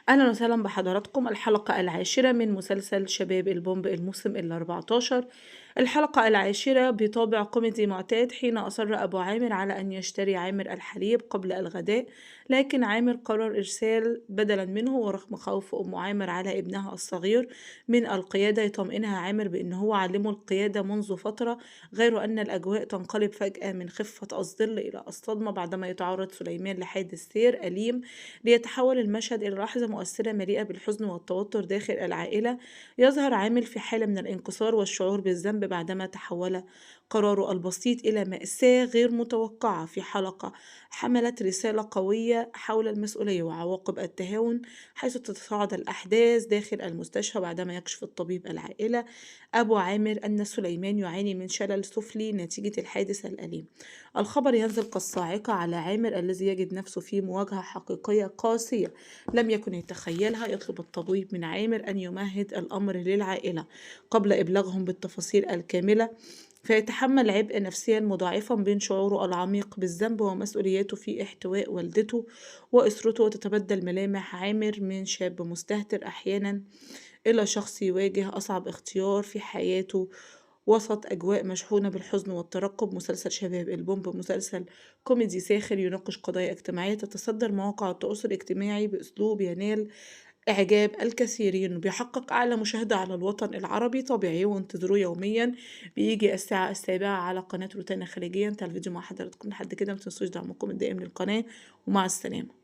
أهلا وسهلا بحضراتكم الحلقة العاشرة من مسلسل شباب البومب الموسم ال14. الحلقة العاشرة بطابع كوميدي معتاد، حين أصر أبو عامر على أن يشتري عامر الحليب قبل الغداء، لكن عامر قرر إرسال بدلا منه، ورغم خوف أم عامر على ابنها الصغير من القيادة يطمئنها عامر بأنه هو علمه القيادة منذ فترة، غير أن الأجواء تنقلب فجأة من خفة الظل إلى الصدمة بعدما يتعرض سليمان لحادث سير أليم، ليتحول المشهد إلى لحظة مؤثرة مليئة بالحزن والتوتر داخل العائلة. يظهر عامل في حالة من الانكسار والشعور بالذنب بعدما تحول قراره البسيط إلى مأساة غير متوقعة في حلقة حملت رسالة قوية حول المسؤولية وعواقب التهاون، حيث تتصاعد الأحداث داخل المستشفى بعدما يكشف الطبيب العائلة أبو عامر أن سليمان يعاني من شلل سفلي نتيجة الحادث الأليم. الخبر ينزل كالصاعقة على عامر الذي يجد نفسه في مواجهة حقيقية قاسية لم يكن يتخيلها. يطلب الطبيب من عامر أن يمهد الأمر للعائلة قبل إبلاغهم بالتفاصيل الكاملة، فيتحمل عبء نفسيا مضاعفا بين شعوره العميق بالذنب ومسؤولياته في احتواء والدته وأسرته، وتتبدل ملامح عامر من شاب مستهتر أحيانا إلى شخص يواجه أصعب اختيار في حياته وسط أجواء مشحونة بالحزن والترقب. مسلسل شباب البومب مسلسل كوميدي ساخر يناقش قضايا اجتماعية تتصدر مواقع التواصل الاجتماعي بأسلوب ينال إعجاب الكثيرين، بيحقق أعلى مشاهدة على الوطن العربي. طبيعي وانتظروه يوميا، بيجي الساعة 7 على قناة روتانا خليجيا. انتهى الفيديو مع حضراتكم لحد كده، متنسوش دعمكم الدائم للقناة، ومع السلامة.